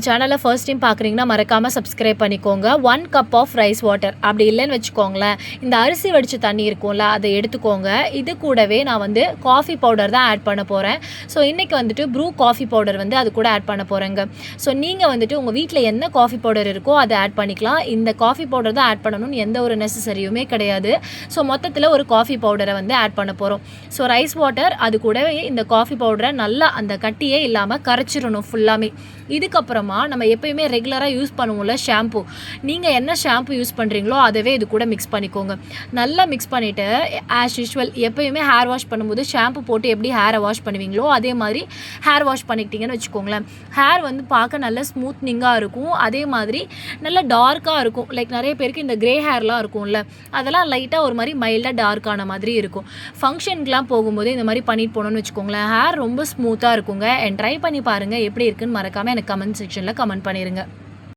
சேனலை first time பார்க்குறீங்கன்னா மறக்காமல் சப்ஸ்கிரைப் பண்ணிக்கோங்க. 1 கப் ஆஃப் ரைஸ் வாட்டர் அப்படி இல்லைன்னு வச்சுக்கோங்களேன், இந்த அரிசி வடித்த தண்ணி இருக்கும்ல அதை எடுத்துக்கோங்க. இது கூடவே நான் காஃபி பவுடர் தான் ஆட் பண்ண போகிறேன். ஸோ இன்றைக்கி ப்ரூ காஃபி பவுடர் அது கூட ஆட் பண்ண போகிறேங்க. ஸோ நீங்கள் உங்கள் வீட்டில் என்ன காஃபி பவுடர் இருக்கோ அதை ஆட் பண்ணிக்கலாம். இந்த காஃபி பவுடர் தான் ஆட் பண்ணணும்னு எந்த ஒரு நெசசரியுமே கிடையாது. ஸோ மொத்தத்தில் ஒரு காஃபி பவுடரை ஆட் பண்ண போகிறோம். ஸோ ரைஸ் வாட்டர் அது கூடவே இந்த காஃபி பவுடரை நல்லா அந்த கட்டியே இல்லாமல் கரைச்சிடணும் ஃபுல்லாமே. இதுக்கப்புறமா நம்ம எப்பயுமே ரெகுலராக யூஸ் பண்ணுவோம்ல ஷாம்பு, நீங்கள் என்ன ஷாம்பு யூஸ் பண்ணுறீங்களோ அதவே இது கூட மிக்ஸ் பண்ணிக்கோங்க. நல்லா மிக்ஸ் பண்ணிவிட்டு ஆஸ் யூஷுவல் எப்பயுமே ஹேர் வாஷ் பண்ணும்போது ஷாம்பு போட்டு எப்படி ஹேரை வாஷ் பண்ணுவீங்களோ அதே மாதிரி ஹேர் வாஷ் பண்ணிக்கிட்டீங்கன்னு வச்சுக்கோங்களேன். ஹேர் பார்க்க நல்ல ஸ்மூத்னிங்காக இருக்கும். அதே மாதிரி நல்ல டார்க்காக இருக்கும். லைக் நிறைய பேருக்கு இந்த கிரே ஹேர்லாம் இருக்கும்ல, அதெல்லாம் லைட்டாக ஒரு மாதிரி மைல்டாக டார்க்கான மாதிரி இருக்கும். ஃபங்க்ஷனுக்குலாம் போகும்போது இந்த மாதிரி பண்ணிட்டு போகணுன்னு வச்சுக்கோங்களேன், ஹேர் ரொம்ப ஸ்மூத்தாக இருக்குங்க. அண்ட் ட்ரை பண்ணி பாருங்கள் எப்படி இருக்குன்னு மறக்காமல் எனக்கு கமெண்ட் செக்ஷனில் கமெண்ட் பண்ணிடுங்க.